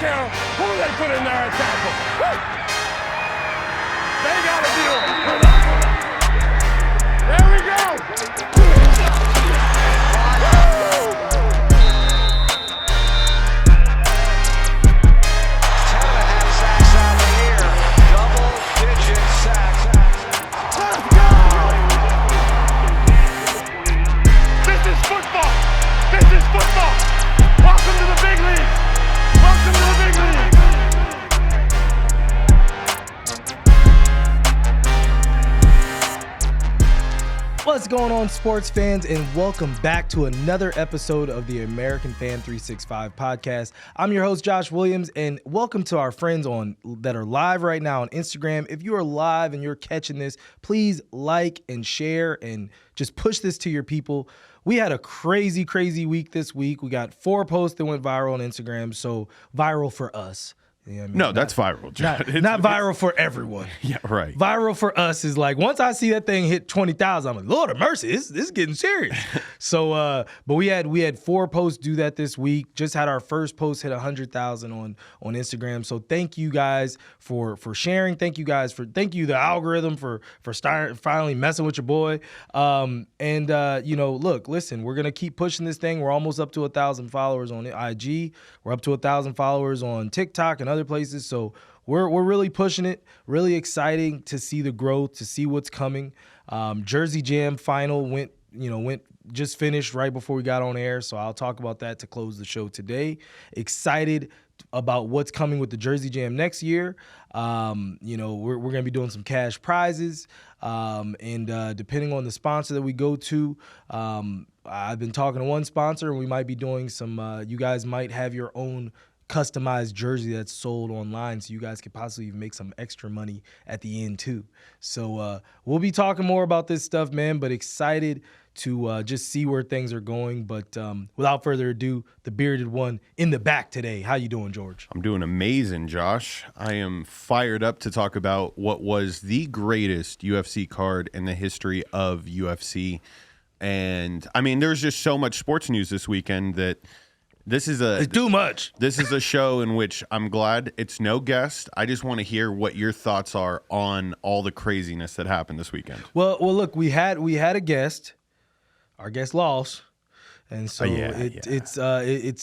care who they put in there at tackle. Woo! They got to deal with it. There we go. Football! Welcome to the big league! Welcome to the big league! What's going on, sports fans, and welcome back to another episode of the American Fan 365 podcast. I'm your host, Josh Williams, and welcome to our friends that are live right now on Instagram. If you are live and you're catching this, please like and share and just push this to your people. We had a crazy week this week. We got 4 posts that went viral on Instagram, so viral for us. You know what I mean? No, that's viral, John. Not viral for everyone. Yeah, right. Viral for us is like, once I see that thing hit 20,000, I'm like, Lord of mercy, this is getting serious. So, but we had 4 posts do that this week. Just had our first post hit 100,000 on Instagram. So thank you guys for sharing. Thank you the algorithm for finally messing with your boy. Look, listen, we're gonna keep pushing this thing. We're almost up to 1,000 followers on IG. We're up to 1,000 followers on TikTok and other places. So we're really pushing it. Really exciting to see the growth, to see what's coming. Jersey Jam final just finished right before we got on air. So I'll talk about that to close the show today. Excited about what's coming with the Jersey Jam next year. We're going to be doing some cash prizes. And depending on the sponsor that we go to, I've been talking to one sponsor, and we might be doing some, you guys might have your own customized jersey that's sold online, so you guys could possibly make some extra money at the end too. So we'll be talking more about this stuff, man, but excited to just see where things are going. But without further ado, the bearded one in the back today. How you doing, George? I'm doing amazing, Josh. I am fired up to talk about what was the greatest UFC card in the history of UFC. And I mean, there's just so much sports news this weekend that it's too much. This is a show in which I'm glad it's no guest. I just want to hear what your thoughts are on all the craziness that happened this weekend. Well, look, we had a guest. Our guest lost. And so it's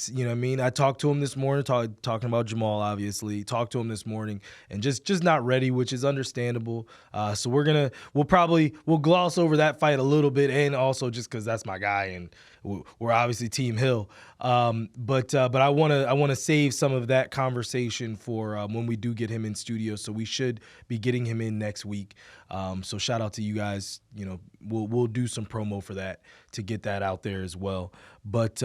you know what I mean? I talked to him this morning, talking about Jamal, obviously. Talked to him this morning and just not ready, which is understandable. So we'll gloss over that fight a little bit, and also just because that's my guy and we're obviously Team Hill. But I want to save some of that conversation for when we do get him in studio. So we should be getting him in next week. So shout out to you guys. You know, we'll do some promo for that to get that out there as well. But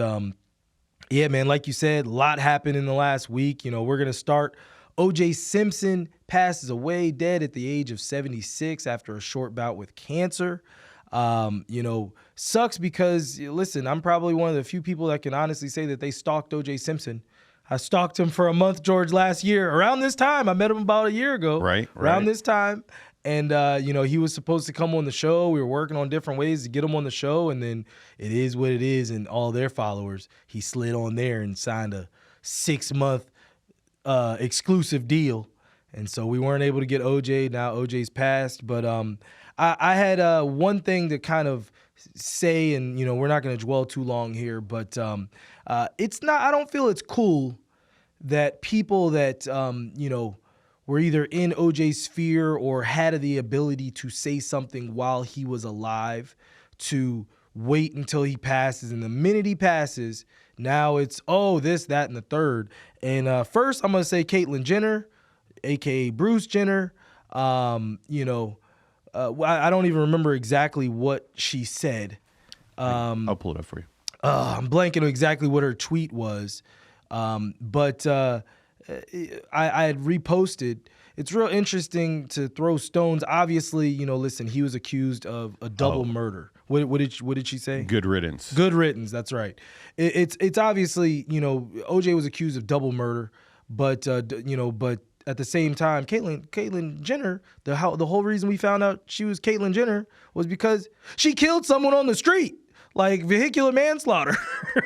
yeah, man, like you said, a lot happened in the last week. You know, we're gonna start. O.J. Simpson passes away dead at the age of 76 after a short bout with cancer. Sucks because, listen, I'm probably one of the few people that can honestly say that they stalked O.J. Simpson. I stalked him for a month, George, last year. Around this time, I met him about a year ago. Right. Around this time. And, he was supposed to come on the show. We were working on different ways to get him on the show. And then it is what it is. And all their followers, he slid on there and signed a 6-month exclusive deal. And so we weren't able to get OJ. Now OJ's passed. But I had one thing to kind of say, and, we're not going to dwell too long here. But it's not, I don't feel it's cool that people that, were either in OJ's sphere or had the ability to say something while he was alive to wait until he passes. And the minute he passes, now it's, this, that, and the third. And first, I'm going to say Caitlyn Jenner, a.k.a. Bruce Jenner. I don't even remember exactly what she said. I'll pull it up for you. I'm blanking on exactly what her tweet was. But I had reposted. It's real interesting to throw stones. Obviously, listen, he was accused of a double murder. What did she say? Good riddance. Good riddance. That's right. It's obviously, OJ was accused of double murder, but at the same time, Caitlyn Jenner, the whole reason we found out she was Caitlyn Jenner was because she killed someone on the street, like vehicular manslaughter.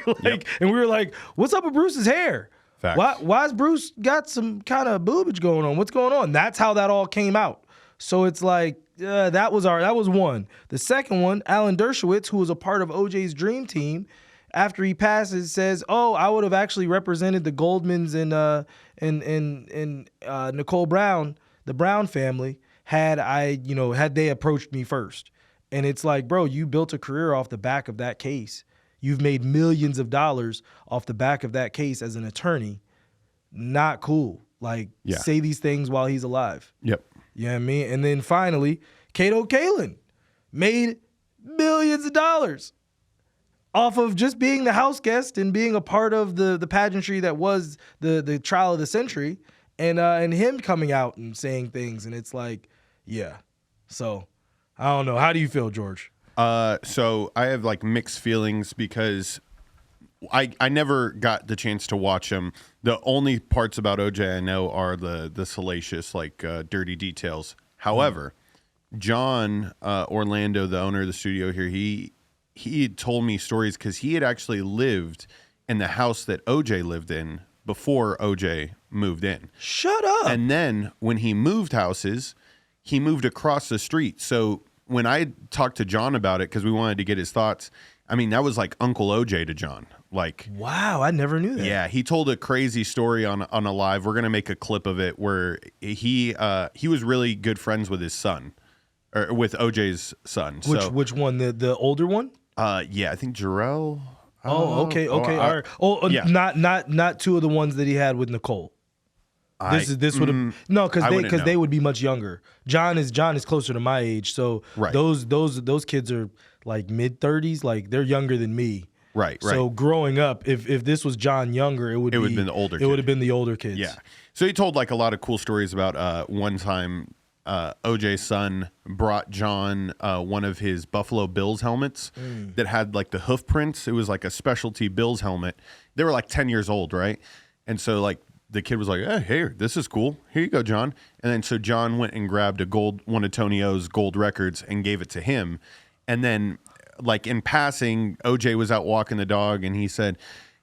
And we were like, what's up with Bruce's hair? Facts. Why's Bruce got some kind of boobage going on? What's going on? That's how that all came out. So it's like that was one. The second one, Alan Dershowitz, who was a part of OJ's Dream Team, after he passes, says, "Oh, I would have actually represented the Goldmans and Nicole Brown, the Brown family, had they approached me first." And it's like, bro, you built a career off the back of that case. You've made millions of dollars off the back of that case as an attorney. Not cool. Like, say these things while he's alive. Yep. You know what I mean? And then finally, Kato Caelin made millions of dollars off of just being the house guest and being a part of the pageantry that was the trial of the century, and him coming out and saying things. And it's like, yeah. So, I don't know. How do you feel, George? So I have like mixed feelings because I never got the chance to watch him. The only parts about OJ I know are the salacious, like dirty details. However, John Orlando, the owner of the studio here, he had told me stories because he had actually lived in the house that OJ lived in before OJ moved in. Shut up. And then when he moved houses, he moved across the street. So when I talked to John about it, because we wanted to get his thoughts, I mean, that was like Uncle OJ to John. Like, wow, I never knew that. Yeah, he told a crazy story on a live. We're gonna make a clip of it where he was really good friends with his son, or with OJ's son. Which one? The older one? Yeah, I think Jarrell. Oh, okay, all right. Yeah. Not two of the ones that he had with Nicole. This would have no, because they would be much younger. John is closer to my age, so right. those kids are like mid-30s, like they're younger than me. Right. So growing up, if this was John younger, it would have been the older. It would have been the older kids. Yeah. So he told like a lot of cool stories about one time OJ's son brought John one of his Buffalo Bills helmets that had like the hoof prints. It was like a specialty Bills helmet. They were like 10 years old, right? And so like the kid was like, hey, this is cool. Here you go, John. And then so John went and grabbed one of Tony O's gold records and gave it to him. And then like in passing, OJ was out walking the dog and he said,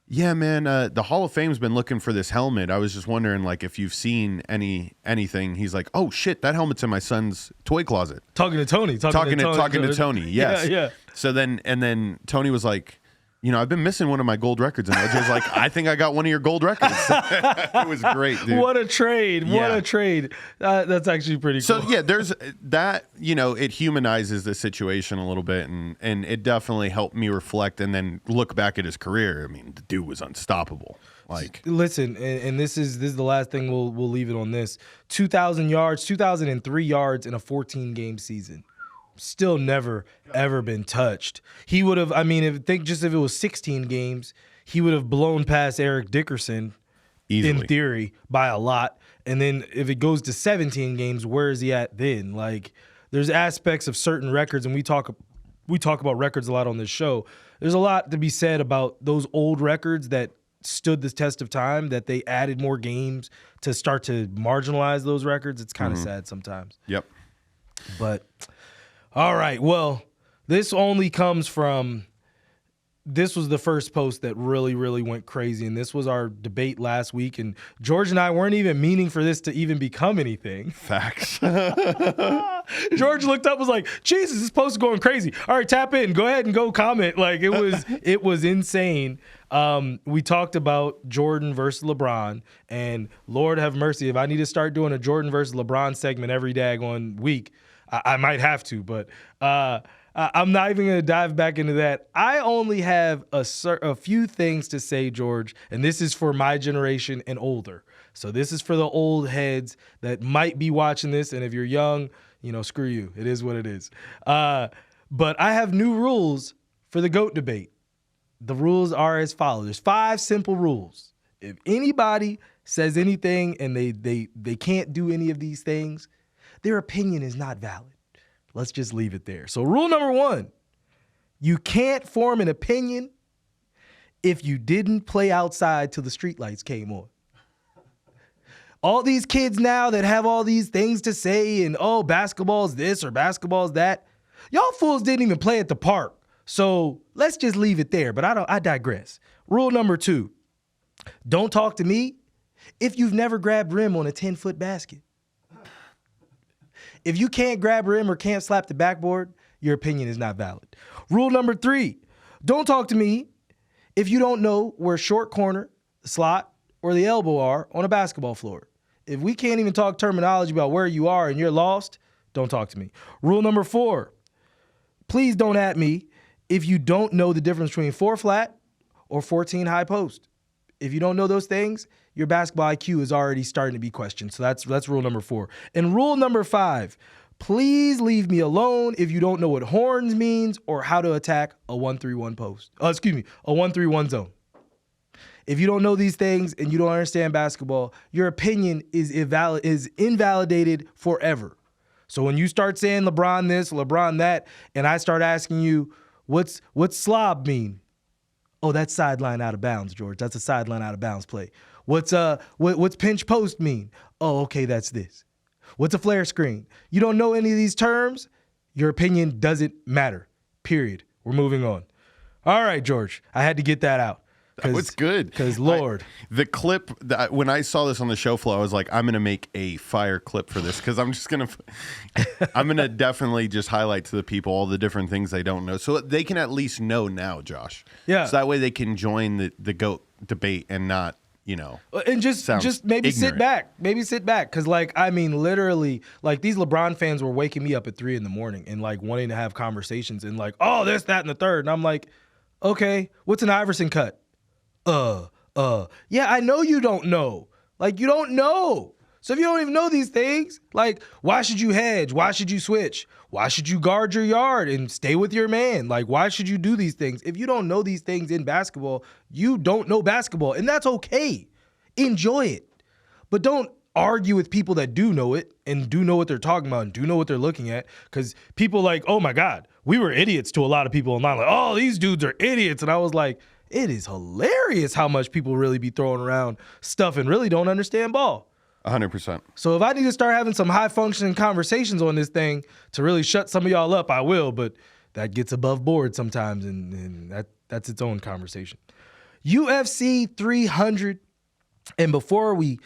yeah, man, the Hall of Fame's been looking for this helmet. I was just wondering like if you've seen anything. He's like, oh shit, that helmet's in my son's toy closet. Talking to Tony. Talking to Tony. Yes. Yeah. So then Tony was like, I've been missing one of my gold records. And OJ's like, I think I got one of your gold records. It was great, dude. What a trade. What a trade. That's actually pretty cool. So, yeah, there's that, it humanizes the situation a little bit. And it definitely helped me reflect and then look back at his career. I mean, the dude was unstoppable. Like, listen, and this is the last thing we'll leave it on this. 2,000 yards, 2,003 yards in a 14-game season. Still never, ever been touched. He would have, if it was 16 games, he would have blown past Eric Dickerson easily, in theory, by a lot. And then if it goes to 17 games, where is he at then? Like, there's aspects of certain records, and we talk about records a lot on this show. There's a lot to be said about those old records that stood the test of time, that they added more games to start to marginalize those records. It's kind of sad sometimes. Yep. But all right, well, this only comes from, this was the first post that really, really went crazy, and this was our debate last week, and George and I weren't even meaning for this to even become anything. Facts. George looked up, was like, Jesus, this post is going crazy. All right, tap in, go ahead and go comment. Like, it was insane. We talked about Jordan versus LeBron, and Lord have mercy, if I need to start doing a Jordan versus LeBron segment every daggone week, I might have to, but I'm not even going to dive back into that. I only have a few things to say, George, and this is for my generation and older. So this is for the old heads that might be watching this, and if you're young, screw you. It is what it is. But I have new rules for the GOAT debate. The rules are as follows. There's 5 simple rules. If anybody says anything and they can't do any of these things, their opinion is not valid. Let's just leave it there. So rule number 1, you can't form an opinion if you didn't play outside till the streetlights came on. All these kids now that have all these things to say and, basketball's this or basketball's that, y'all fools didn't even play at the park. So let's just leave it there. But I digress. Rule number 2, Don't talk to me if you've never grabbed rim on a 10-foot basket. If you can't grab rim or can't slap the backboard, your opinion is not valid. Rule number 3, don't talk to me if you don't know where short corner, slot, or the elbow are on a basketball floor. If we can't even talk terminology about where you are and you're lost, don't talk to me. Rule number 4, please don't at me if you don't know the difference between 4 flat or 14 high post. If you don't know those things, your basketball IQ is already starting to be questioned. So that's rule number 4. And rule number 5, please leave me alone if you don't know what horns means or how to attack a 1-3-1 post. A 1-3-1 zone. If you don't know these things and you don't understand basketball, your opinion is invalidated forever. So when you start saying LeBron this, LeBron that, and I start asking you, what's slob mean? Oh, that's sideline out of bounds, George. That's a sideline out of bounds play. What's pinch post mean? Oh, okay, that's this. What's a flare screen? You don't know any of these terms, your opinion doesn't matter. Period. We're moving on. All right, George. I had to get that out. That was good. Because, Lord. The clip, when I saw this on the show flow, I was like, I'm going to make a fire clip for this because I'm going to definitely just highlight to the people all the different things they don't know. So they can at least know now, Josh. Yeah. So that way they can join the GOAT debate and not, and just maybe ignorant. sit back. Maybe sit back. Because, literally, these LeBron fans were waking me up at 3 a.m. and, wanting to have conversations and, oh, this, that, and the third. And I'm like, okay, what's an Iverson cut? Yeah, I know you don't know. You don't know. So if you don't even know these things, why should you hedge? Why should you switch? Why should you guard your yard and stay with your man? Why should you do these things? If you don't know these things in basketball, you don't know basketball, and that's okay. Enjoy it. But don't argue with people that do know it and do know what they're talking about and do know what they're looking at, because people oh my God, we were idiots to a lot of people online. Oh, these dudes are idiots. And I was like, it is hilarious how much people really be throwing around stuff and really don't understand ball. 100%. So if I need to start having some high-functioning conversations on this thing to really shut some of y'all up, I will, but that gets above board sometimes, and that's its own conversation. UFC 300, and before we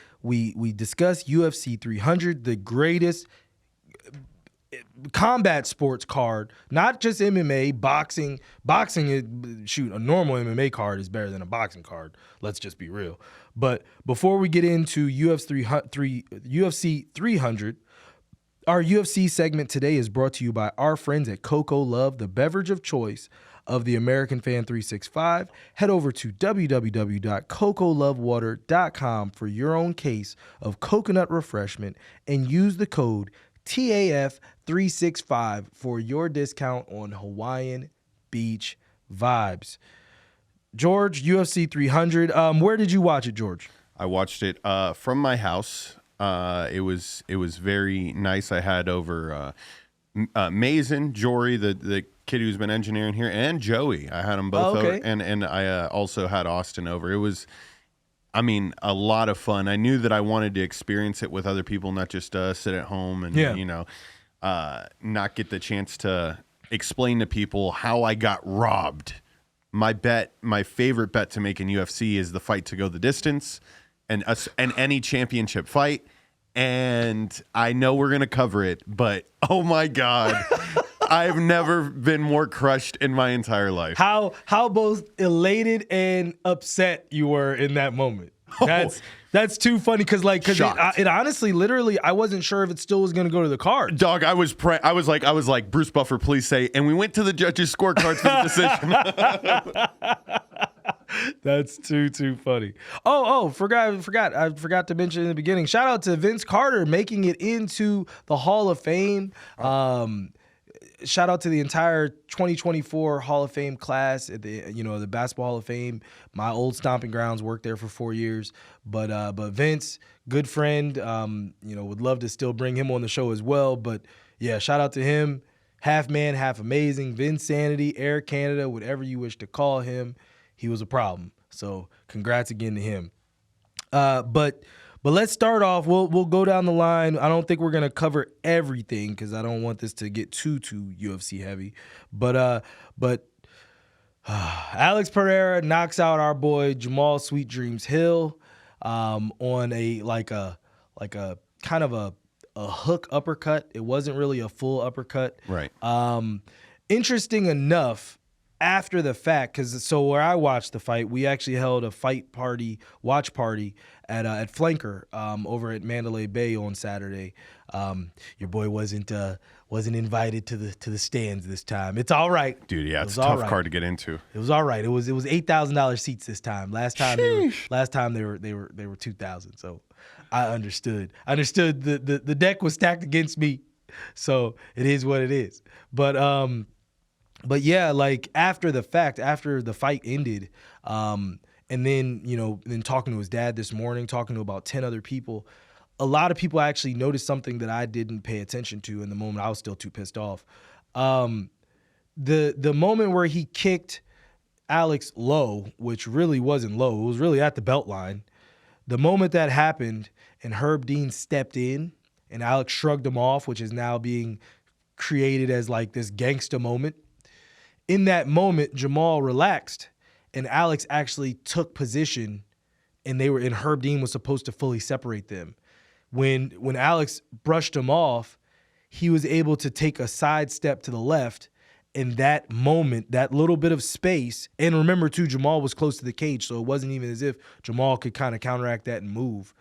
discuss UFC 300, the greatest combat sports card, not just MMA, boxing. A normal MMA card is better than a boxing card. Let's just be real. But before we get into UFC 300, our UFC segment today is brought to you by our friends at Coco Love, the beverage of choice of the American Fan 365. Head over to www.cocolovewater.com for your own case of coconut refreshment and use the code TAF365 for your discount on Hawaiian Beach vibes. George, UFC 300. Where did you watch it, George? I watched it from my house. It was very nice. I had over Mason, Jory, the kid who's been engineering here, and Joey. I had them both over, and I also had Austin over. It was, a lot of fun. I knew that I wanted to experience it with other people, not just sit at home and not get the chance to explain to people how I got robbed. My favorite bet to make in UFC is the fight to go the distance and any championship fight. And I know we're going to cover it, but oh my God, I've never been more crushed in my entire life. How both elated and upset you were in that moment. That's too funny because it honestly, literally, I wasn't sure if it still was going to go to the card. Dog, I was like, Bruce Buffer, please say, and we went to the judges' scorecards for the decision. That's too funny. I forgot to mention in the beginning. Shout out to Vince Carter making it into the Hall of Fame. Shout out to the entire 2024 Hall of Fame class at the Basketball Hall of Fame. My old stomping grounds, worked there for 4 years. But Vince, good friend, would love to still bring him on the show as well. But yeah, shout out to him. Half man, half amazing. Vince Sanity, Air Canada, whatever you wish to call him. He was a problem. So congrats again to him. But let's start off. We'll go down the line. I don't think we're gonna cover everything because I don't want this to get too UFC heavy. But Alex Periera knocks out our boy Jamal Sweet Dreams Hill on a kind of a hook uppercut. It wasn't really a full uppercut. Right. Interesting enough, after the fact, because where I watched the fight, we actually held a watch party at Flanker over at Mandalay Bay on Saturday. Your boy wasn't invited to the stands this time. It's all right, dude. Yeah, it's a tough card to get into. It was all right. It was $8,000 seats this time. Last time they were $2,000. So I understood. The deck was stacked against me. So it is what it is. But yeah, like after the fact, after the fight ended, and then talking to his dad this morning, talking to about 10 other people, a lot of people actually noticed something that I didn't pay attention to in the moment. I was still too pissed off. The moment where he kicked Alex low, which really wasn't low, it was really at the belt line. The moment that happened and Herb Dean stepped in and Alex shrugged him off, which is now being created as like this gangsta moment. In that moment, Jamal relaxed and Alex actually took position, and Herb Dean was supposed to fully separate them. When Alex brushed him off, he was able to take a side step to the left. In that moment, that little bit of space, and remember too, Jamal was close to the cage, so it wasn't even as if Jamal could kind of counteract that and move.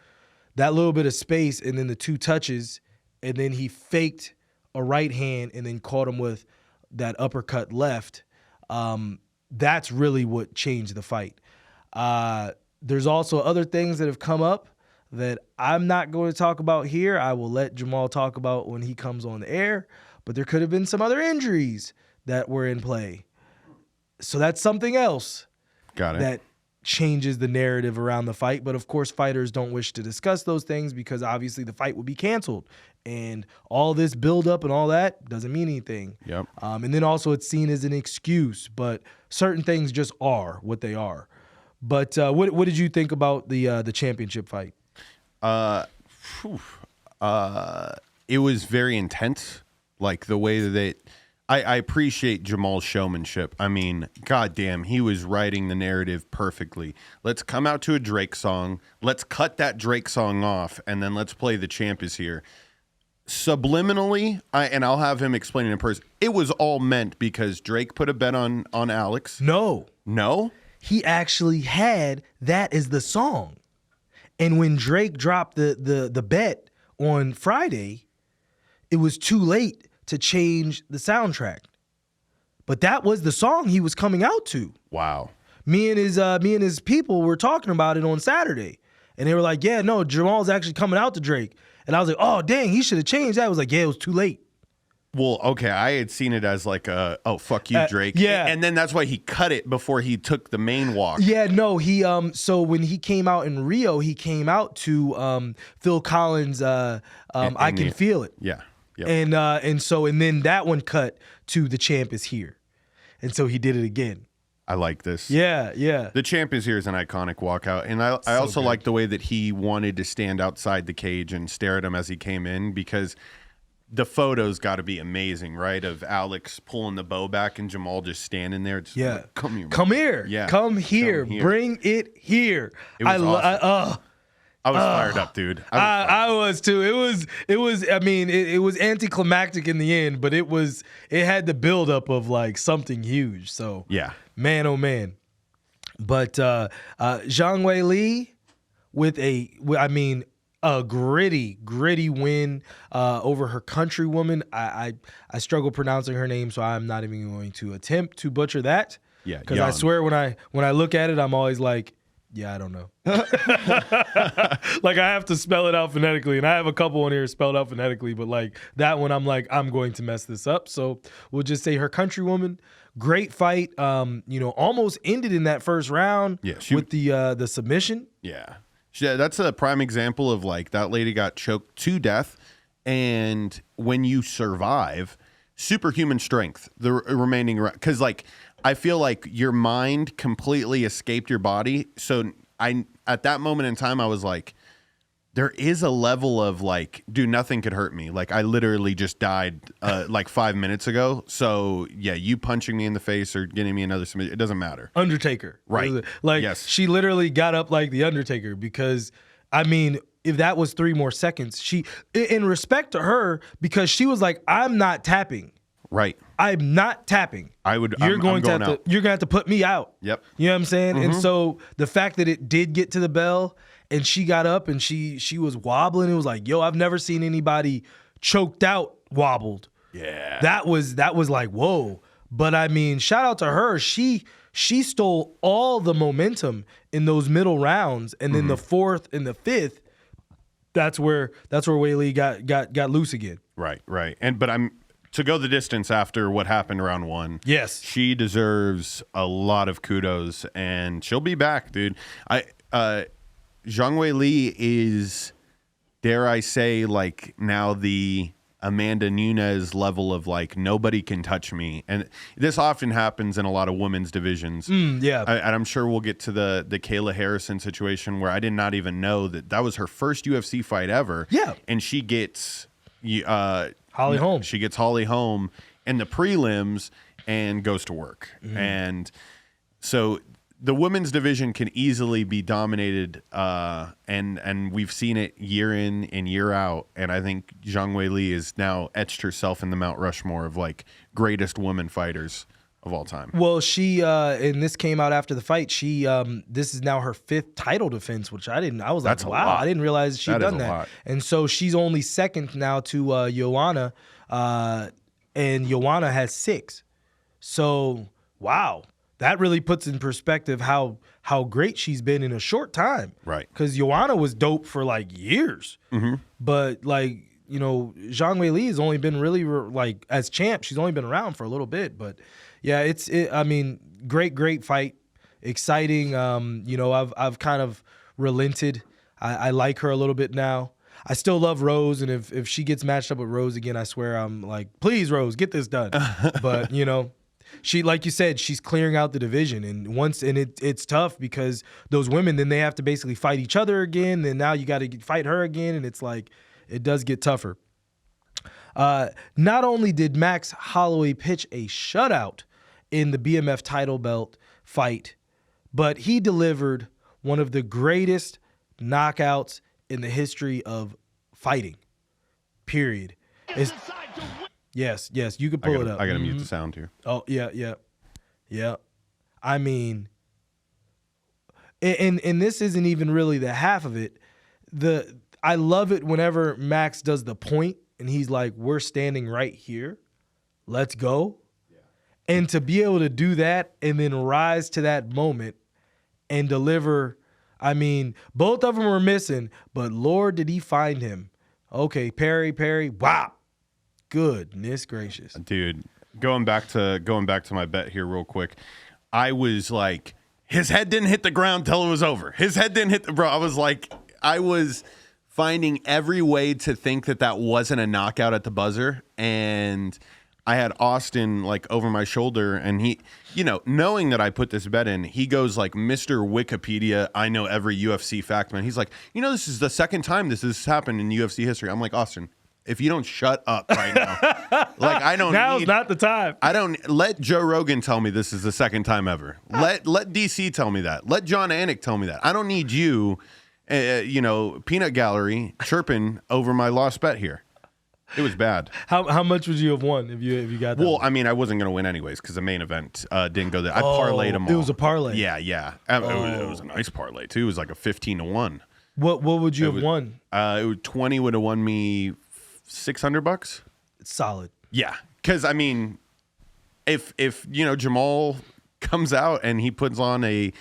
That little bit of space and then the two touches, and then he faked a right hand and then caught him with that uppercut left. That's really what changed the fight. There's also other things that have come up that I'm not going to talk about here. I will let Jamal talk about when he comes on the air, but there could have been some other injuries that were in play. So that's something else. Got it. That changes the narrative around the fight. But of course, fighters don't wish to discuss those things because obviously the fight would be canceled. And all this buildup and all that doesn't mean anything. Yep. And then also it's seen as an excuse, but certain things just are what they are. But what did you think about the championship fight? It was very intense. Like the way that I appreciate Jamal's showmanship. I mean, goddamn, he was writing the narrative perfectly. Let's come out to a Drake song. Let's cut that Drake song off, and then let's play The Champ Is Here. Subliminally, and I'll have him explain it in person, it was all meant because Drake put a bet on Alex. No. He actually had that as the song. And when Drake dropped the bet on Friday, it was too late to change the soundtrack. But that was the song he was coming out to. Wow. Me and his people were talking about it on Saturday. And they were like, yeah, no, Jamal's actually coming out to Drake. And I was like, oh, dang, he should have changed that. I was like, yeah, it was too late. Well, okay, I had seen it as like oh, fuck you, Drake. Yeah. And then that's why he cut it before he took the main walk. Yeah, no, he so when he came out in Rio, he came out to Phil Collins' I Can Feel It. Yeah. Yep. And then that one cut to The Champ Is Here. And so he did it again. I like this. Yeah. The Champ Is Here is an iconic walkout. And I also like the way that he wanted to stand outside the cage and stare at him as he came in, because the photos got to be amazing, right? Of Alex pulling the bow back and Jamal just standing there. Just like, come here. Come here. Yeah. Come here. Bring it here. It was awesome. I was fired up, dude. I was too. It was anticlimactic in the end, but it had the buildup of like something huge. So yeah, man, oh man. But Zhang Weili with a gritty win over her countrywoman. I struggle pronouncing her name, so I'm not even going to attempt to butcher that. Yeah, because I swear when I look at it, I'm always like, yeah, I don't know. Like I have to spell it out phonetically, and I have a couple on here spelled out phonetically, but like that one, I'm like, I'm going to mess this up. So we'll just say her countrywoman. Great fight. Almost ended in that first round. Yeah, with the submission. Yeah, that's a prime example of like that lady got choked to death, and when you survive, superhuman strength. The remaining, because like I feel like your mind completely escaped your body. So at that moment in time, I was like, there is a level of like, dude, nothing could hurt me. Like I literally just died like 5 minutes ago. So yeah, you punching me in the face or getting me another submission, it doesn't matter. Undertaker. Right. Like Yes. she literally got up like the Undertaker because, I mean, if that was 3 more seconds, she, in respect to her, because she was like, I'm not tapping. Right. I'm not tapping. You're You're gonna have to put me out. Yep. You know what I'm saying? And so the fact that it did get to the bell and she got up and she was wobbling, it was like, yo, I've never seen anybody choked out wobbled. Yeah. That was like, whoa. But I mean, shout out to her. She stole all the momentum in those middle rounds, and then the 4th and the 5th, that's where Weili got loose again. Right. But to go the distance after what happened round 1. Yes. She deserves a lot of kudos, and she'll be back, dude. Zhang Weili is, dare I say, like now the Amanda Nunes level of like nobody can touch me, and this often happens in a lot of women's divisions. Yeah, and I'm sure we'll get to the Kayla Harrison situation where I did not even know that was her first UFC fight ever. Yeah, and she gets Holly Holm. She gets Holly Holm in the prelims and goes to work, and so the women's division can easily be dominated, and we've seen it year in and year out. And I think Zhang Weili has now etched herself in the Mount Rushmore of like greatest women fighters of all time. Well, she and this came out after the fight. She this is now her 5th title defense, which I was That's like, a wow, lot. I didn't realize she'd done that. Lot. And so she's only 2nd now to Joanna, and Joanna has 6. So wow. That really puts in perspective how great she's been in a short time. Right. Because Joanna was dope for like years. But like, you know, Zhang Weili has only been really like as champ, she's only been around for a little bit. But yeah, I mean, great fight. Exciting. You know, I've kind of relented. I like her a little bit now. I still love Rose, and if she gets matched up with Rose again, I swear I'm like, please, Rose, get this done. But, you know, she, like you said, she's clearing out the division, and it's tough because those women, then they have to basically fight each other again, then now you got to fight her again, and it's like it does get tougher. Not only did Max Holloway pitch a shutout in the BMF title belt fight, but he delivered one of the greatest knockouts in the history of fighting. Period. Yes, you can pull it up. I gotta mute the sound here. Oh, yeah. I mean, and this isn't even really the half of it. I love it whenever Max does the point and he's like, we're standing right here. Let's go. Yeah. And to be able to do that and then rise to that moment and deliver, I mean, both of them were missing, but Lord, did he find him. Okay, Perry, wow. Goodness gracious. Dude, going back to my bet here real quick. I was like, his head didn't hit the ground till it was over. His head didn't hit bro. I was finding every way to think that wasn't a knockout at the buzzer, and I had Austin like over my shoulder, and he, you know, knowing that I put this bet in, he goes like, Mr. Wikipedia, I know every UFC fact, man. He's like, you know, this is the 2nd time this has happened in UFC history. I'm like, Austin, if you don't shut up right now, like I don't. Now's not the time. I don't let Joe Rogan tell me this is the 2nd time ever. Let DC tell me that. Let John Anik tell me that. I don't need you, you know, peanut gallery chirping over my lost bet here. It was bad. How much would you have won if you got that? Well, I mean, I wasn't going to win anyways because the main event didn't go there. I parlayed them all. It was a parlay. Yeah. It was a nice parlay too. It was like a 15-1. What would you have won? 20 would have won me $600. It's solid. Yeah, because I mean, if you know Jamal comes out and he puts on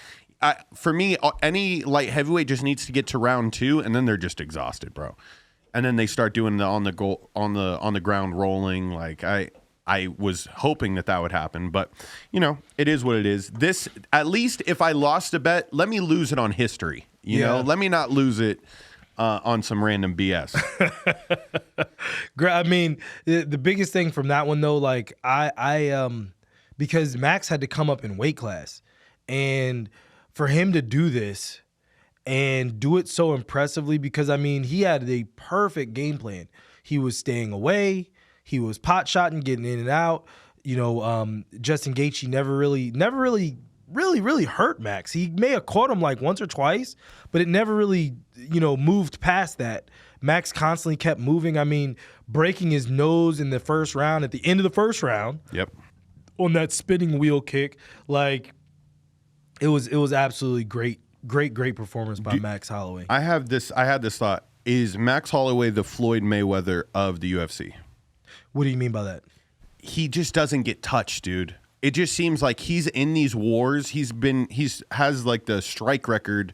for me, any light heavyweight just needs to get to round 2 and then they're just exhausted, bro. And then they start doing the on the ground rolling. Like I was hoping that would happen, but you know, it is what it is. This, at least if I lost a bet, let me lose it on history. You know, let me not lose it on some random BS. I mean, the biggest thing from that one though, like I because Max had to come up in weight class, and for him to do this, and do it so impressively because, I mean, he had a perfect game plan. He was staying away. He was pot-shotting, getting in and out. You know, Justin Gaethje never really hurt Max. He may have caught him like once or twice, but it never really, you know, moved past that. Max constantly kept moving. I mean, breaking his nose in the first round, at the end of the first round. Yep. On that spinning wheel kick. Like, it was absolutely great performance by Max Holloway. I had this thought. Is Max Holloway the Floyd Mayweather of the UFC? What do you mean by that? He just doesn't get touched, dude. It just seems like he's in these wars. He has like the strike record,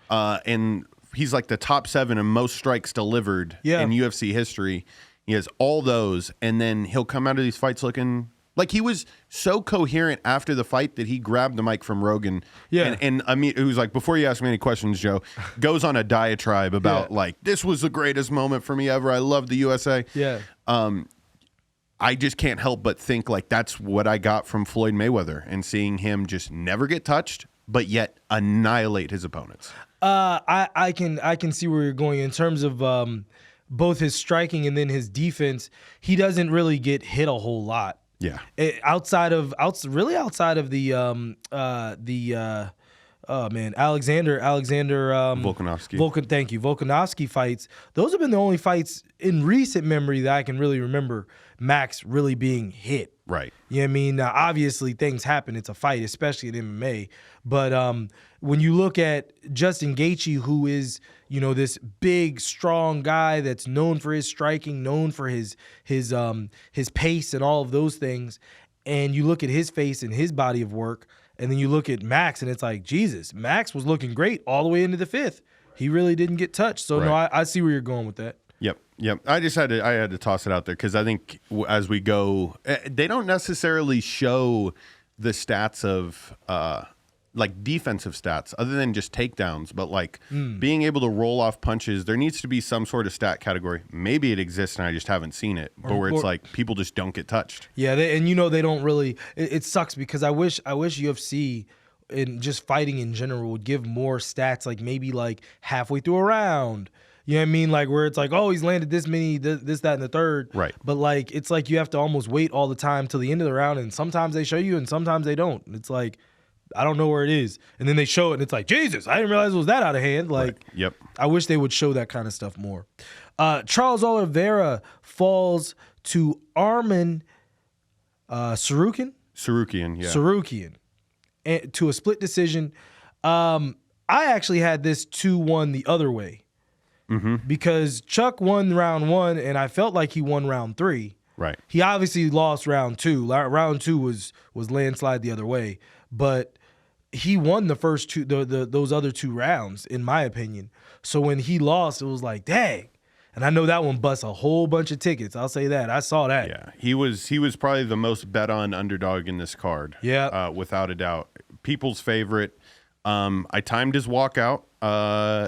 and he's like the top 7 in most strikes delivered in UFC history. He has all those, and then he'll come out of these fights looking like he was so coherent after the fight that he grabbed the mic from Rogan. Yeah. And I mean, it was like, before you ask me any questions, Joe, goes on a diatribe about like, this was the greatest moment for me ever. I love the USA. Yeah. I just can't help but think like that's what I got from Floyd Mayweather and seeing him just never get touched, but yet annihilate his opponents. I can see where you're going in terms of both his striking and then his defense. He doesn't really get hit a whole lot. Yeah. Outside of the Alexander Volkanovski. Thank you. Volkanovski fights. Those have been the only fights in recent memory that I can really remember Max really being hit. Right. You know what I mean? Now, obviously, things happen. It's a fight, especially in MMA. But when you look at Justin Gaethje, who is, you know, this big, strong guy that's known for his striking, known for his pace and all of those things, and you look at his face and his body of work, and then you look at Max, and it's like, Jesus, Max was looking great all the way into the 5th. He really didn't get touched. So, no, I see where you're going with that. Yep. I had to toss it out there because I think as we go, they don't necessarily show the stats of like defensive stats other than just takedowns, but like being able to roll off punches. There needs to be some sort of stat category. Maybe it exists and I just haven't seen it, but where it's like people just don't get touched. Yeah, and you know they don't really. It sucks because I wish UFC and just fighting in general would give more stats, like maybe like halfway through a round. You know what I mean? Like where it's like, oh, he's landed this many, this, that, and the third. Right. But like, it's like you have to almost wait all the time till the end of the round, and sometimes they show you, and sometimes they don't. It's like, I don't know where it is, and then they show it, and it's like, Jesus, I didn't realize it was that out of hand. Like, Yep. I wish they would show that kind of stuff more. Charles Oliveira falls to Arman Tsarukyan. Tsarukyan, and to a split decision. I actually had this 2-1 the other way. Because Chuck won round 1, and I felt like he won round 3. Right. He obviously lost round 2. Round 2 was landslide the other way, but he won the first 2, those other 2 rounds, in my opinion. So when he lost, it was like, dang. And I know that one busts a whole bunch of tickets. I'll say that. I saw that. Yeah, he was probably the most bet on underdog in this card. Yeah, without a doubt, people's favorite. I timed his walkout.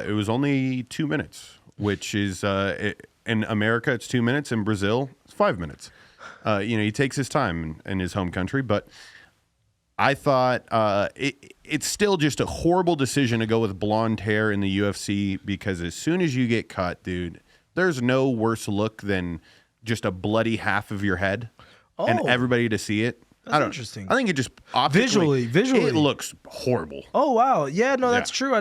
It was only 2 minutes, which is in America it's 2 minutes. In Brazil, it's 5 minutes. He takes his time in his home country, but I thought it's still just a horrible decision to go with blonde hair in the UFC because as soon as you get cut, dude, there's no worse look than just a bloody half of your head and everybody to see it. That's interesting. I think it just optically, visually it looks horrible. Oh wow, yeah, no, that's true.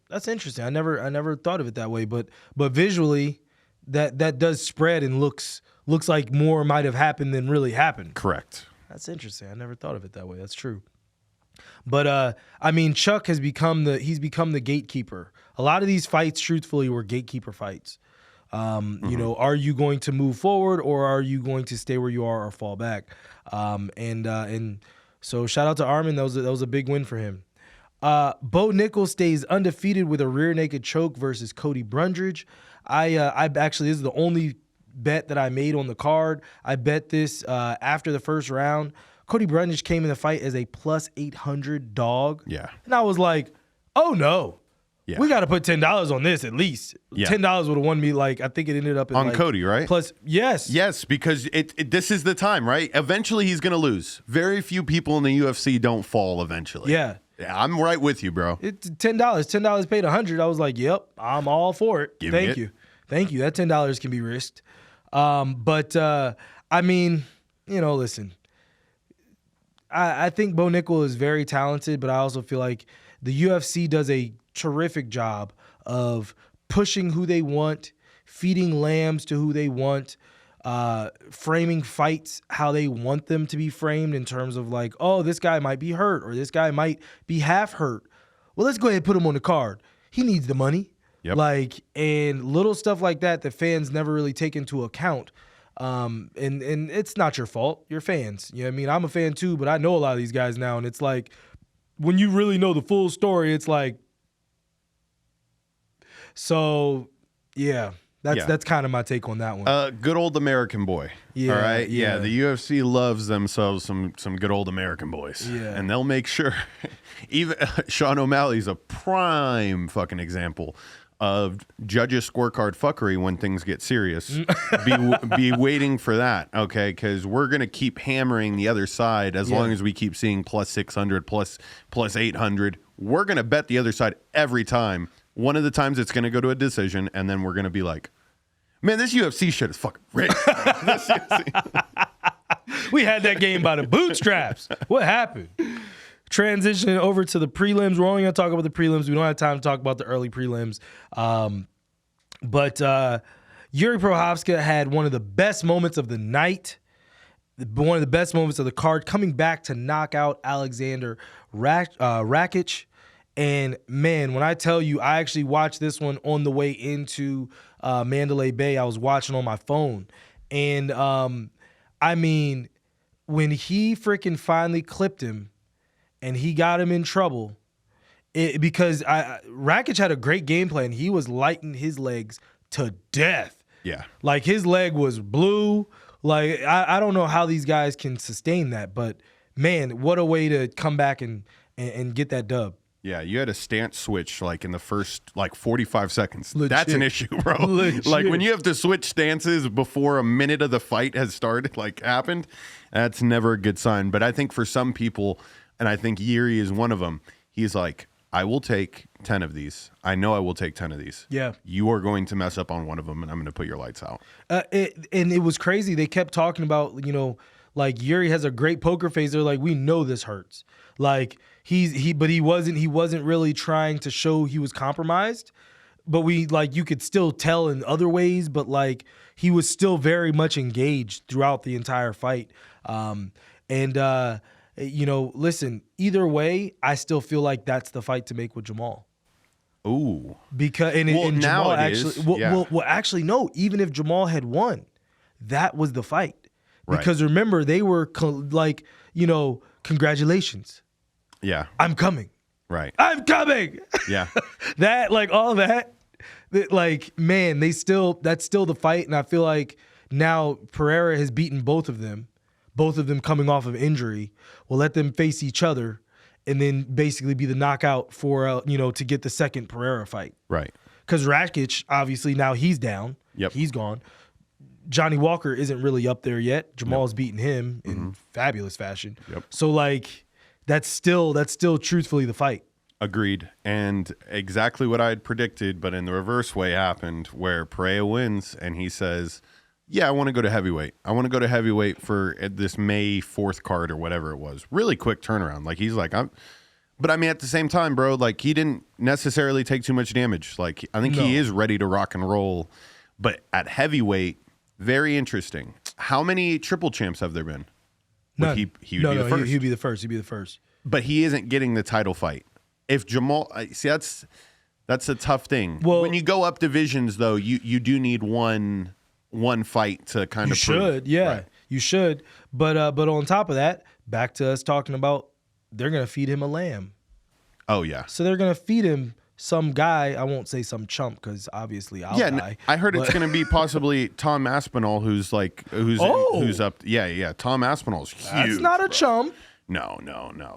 That's interesting. I never thought of it that way, but visually, that does spread and looks like more might have happened than really happened. Correct. That's interesting. I never thought of it that way. That's true. But I mean, Chuck has become the gatekeeper. A lot of these fights, truthfully, were gatekeeper fights. You know, are you going to move forward or are you going to stay where you are or fall back? And so shout out to Arman. That was a big win for him. Bo Nickal stays undefeated with a rear naked choke versus Cody Brundage. I actually, this is the only bet that I made on the card. I bet this after the first round. Cody Brundage came in the fight as a plus 800 dog. Yeah. And I was like, oh no. Yeah. We got to put $10 on this at least. Yeah. $10 would have won me, like, I think it ended up in on like, Cody, right? Plus, yes. Yes, because this is the time, right? Eventually he's going to lose. Very few people in the UFC don't fall eventually. Yeah. Yeah, I'm right with you, bro. It's $10. $10 paid $100. I was like, yep, I'm all for it. Thank you. That $10 can be risked. But I mean, listen, I think Bo Nickel is very talented, but I also feel like the UFC does a terrific job of pushing who they want, feeding lambs to who they want, framing fights how they want them to be framed in terms of like, oh, this guy might be hurt or this guy might be half hurt. Well, let's go ahead and put him on the card. He needs the money. Yep. And little stuff like that fans never really take into account. And it's not your fault. You're fans. You know what I mean? I'm a fan too, but I know a lot of these guys now, and it's like when you really know the full story, it's like, so yeah. That's kind of my take on that one. Good old American boy. Yeah, all right. yeah. The UFC loves themselves some good old American boys. Yeah. And they'll make sure. Even Sean O'Malley's a prime fucking example of judges scorecard fuckery when things get serious. be waiting for that, okay? Because we're gonna keep hammering the other side as long as we keep seeing plus 600, plus 800. We're gonna bet the other side every time. One of the times it's going to go to a decision, and then we're going to be like, man, this UFC shit is fucking rigged. We had that game by the bootstraps. What happened? Transitioning over to the prelims. We're only going to talk about the prelims. We don't have time to talk about the early prelims. But Yuri Prochazka had one of the best moments of the night, one of the best moments of the card, coming back to knock out Alexander Rakic. And, man, when I tell you, I actually watched this one on the way into Mandalay Bay. I was watching on my phone. And, I mean, when he freaking finally clipped him and he got him in trouble, because Rakic had a great game plan. He was lighting his legs to death. Yeah. Like, his leg was blue. Like, I don't know how these guys can sustain that. But, man, what a way to come back and get that dub. Yeah, you had a stance switch like in the first 45 seconds. Legit. That's an issue, bro. Legit. Like when you have to switch stances before a minute of the fight has started, happened, that's never a good sign. But I think for some people, and I think Yuri is one of them, he's like, I will take 10 of these. I know I will take 10 of these. Yeah. You are going to mess up on one of them, and I'm going to put your lights out. And it was crazy. They kept talking about, like Yuri has a great poker face. They're like, we know this hurts. Like, but he wasn't really trying to show he was compromised, but you could still tell in other ways, but he was still very much engaged throughout the entire fight. Listen, either way, I still feel like that's the fight to make with Jamal. Ooh. Because now Jamal it actually, is. Well, actually, no. Even if Jamal had won, that was the fight. Right. Because remember, they were congratulations. Yeah. I'm coming. Right. I'm coming. Yeah. That, all that, man, that's still the fight. And I feel like now Periera has beaten both of them coming off of injury. We'll let them face each other and then basically be the knockout for, to get the second Periera fight. Right. Because Rakic, obviously, now he's down. Yep. He's gone. Johnny Walker isn't really up there yet. Jamal's beaten him in fabulous fashion. Yep. So, that's still truthfully the fight. Agreed. And exactly what I had predicted, but in the reverse way happened, where Periera wins and he says, yeah, I want to go to heavyweight. I want to go to heavyweight for this May 4th card or whatever it was. Really quick turnaround. He's like, but I mean, at the same time, bro, he didn't necessarily take too much damage. I think he is ready to rock and roll. But at heavyweight, very interesting. How many triple champs have there been? None. He would be the first. He'd be the first. He'd be the first. But he isn't getting the title fight. If Jamal, see, that's a tough thing. Well, when you go up divisions, though, you do need one fight to kind of prove. You should, yeah, right. You should. But on top of that, back to us talking about they're gonna feed him a lamb. Oh yeah. So they're gonna feed him some guy. I won't say some chump because obviously I'll die. I heard it's going to be possibly Tom Aspinall, who's up. Yeah. Tom Aspinall's huge. That's not a chump. No,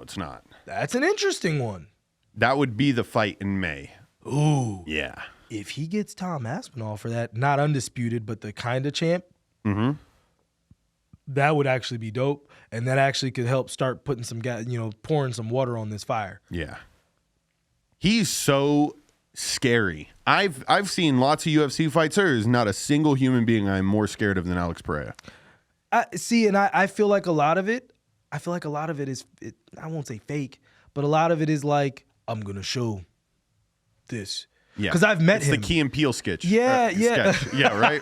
it's not. That's an interesting one. That would be the fight in May. Ooh. Yeah. If he gets Tom Aspinall for that, not undisputed, but the kind of champ. Mm-hmm. that would actually be dope, and that actually could help start putting some gas, pouring some water on this fire. Yeah. He's so scary. I've seen lots of UFC fights. There is not a single human being I'm more scared of than Alex Pereira. I feel like a lot of it is, I won't say fake, but a lot of it is like, I'm going to show this. Yeah. Because I've met him. It's the Key and Peele sketch. Yeah. Sketch. Yeah, right?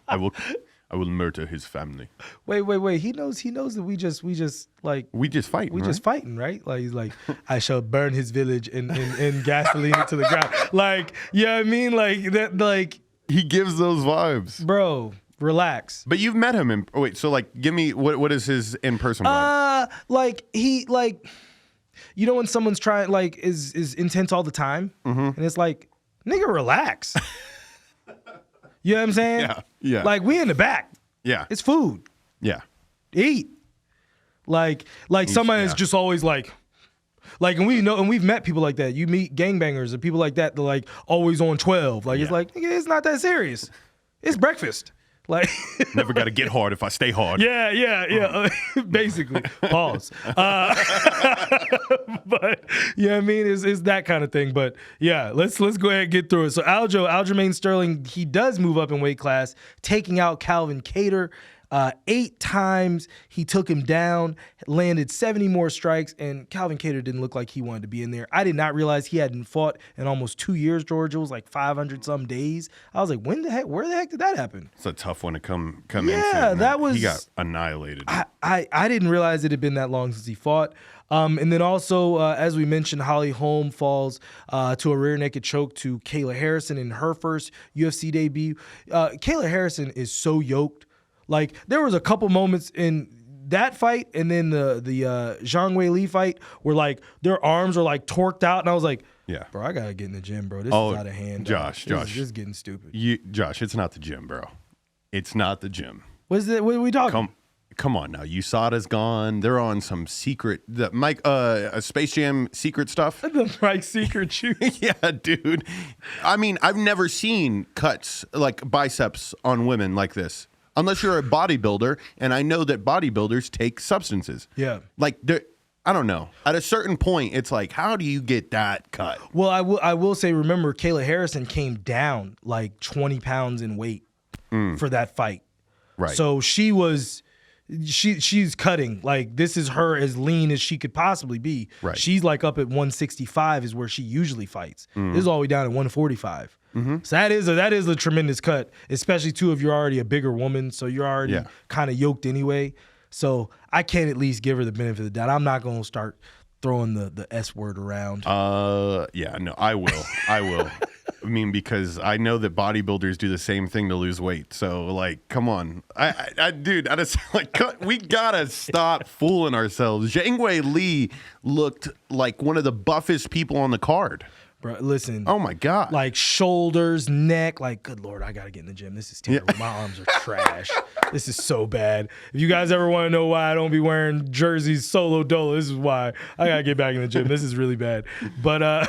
I will murder his family. Wait. He knows that we just like. We just fight. Just fighting, right? Like, he's like, I shall burn his village and gasoline it to the ground. Like, you know what I mean? Like, that, like. He gives those vibes. Bro. Relax. But you've met him so like give me what is his in-person vibe? When someone's trying like is intense all the time, and it's like, nigga, relax. You know what I'm saying? Yeah. Like, we in the back. Yeah. It's food. Yeah. Eat. Like somebody is just always like, and we've met people like that. You meet gangbangers and people like that. They're like always on 12. Like, it's like, nigga, it's not that serious. It's breakfast. Like, never got to get hard if I stay hard. Yeah. Basically, pause. But you know what I mean? It's that kind of thing. But yeah, let's go ahead and get through it. So Aljamain Sterling, he does move up in weight class, taking out Calvin Kattar. 8 times he took him down, landed 70 more strikes, and Calvin Kattar didn't look like he wanted to be in there. I did not realize he hadn't fought in almost 2 years, George. It was like 500 some days. I was like, where the heck did that happen? It's a tough one to come in. Yeah, that was. He got annihilated. I didn't realize it had been that long since he fought. And then also, as we mentioned, Holly Holm falls to a rear naked choke to Kayla Harrison in her first UFC debut. Kayla Harrison is so yoked. Like, there was a couple moments in that fight and then the Zhang Weili fight where, like, their arms are, like, torqued out. And I was like, yeah, bro, I got to get in the gym, bro. This is out of hand. Josh. This is getting stupid. Josh, it's not the gym, bro. It's not the gym. What are we talking? Come on now. USADA's gone. They're on some secret, Space Jam secret stuff. The Mike secret shoot. Yeah, dude. I mean, I've never seen cuts, like biceps on women like this. Unless you're a bodybuilder, and I know that bodybuilders take substances. Yeah. Like, I don't know. At a certain point, it's like, how do you get that cut? Well, I will say, remember, Kayla Harrison came down like 20 pounds in weight for that fight. Right. So she's cutting. Like, this is her as lean as she could possibly be. Right. She's like up at 165 is where she usually fights. This is all the way down at 145. So that is a tremendous cut, especially too if you're already a bigger woman, so you're already kind of yoked anyway. So I can at least give her the benefit of the doubt. I'm not going to start throwing the S word around. Yeah, no, I will. I mean, because I know that bodybuilders do the same thing to lose weight. So, like, come on. Dude, I just, like, we got to stop fooling ourselves. Zhang Weili looked like one of the buffest people on the card. Bro, listen. Oh, my God. Like, shoulders, neck. Like, good Lord, I got to get in the gym. This is terrible. My arms are trash. This is so bad. If you guys ever want to know why I don't be wearing jerseys solo dolo, this is why. I got to get back in the gym. This is really bad. But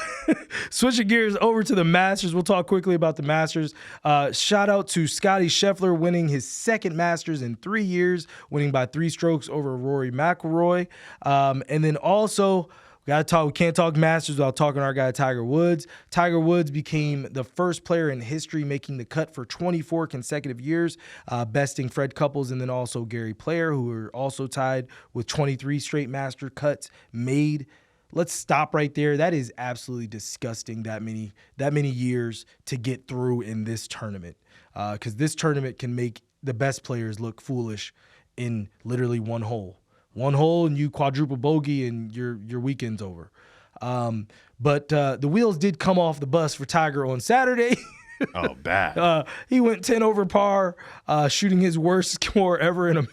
switching gears over to the Masters. We'll talk quickly about the Masters. Shout out to Scottie Scheffler winning his second Masters in 3 years, winning by 3 strokes over Rory McIlroy. And then also, we can't talk Masters without talking to our guy Tiger Woods. Tiger Woods became the first player in history making the cut for 24 consecutive years, besting Fred Couples and then also Gary Player, who are also tied with 23 straight Master cuts made. Let's stop right there. That is absolutely disgusting, that many years to get through in this tournament, because this tournament can make the best players look foolish in literally one hole. One hole and you quadruple bogey and your weekend's over. But the wheels did come off the bus for Tiger on Saturday. Oh, bad. He went 10 over par, shooting his worst score ever in a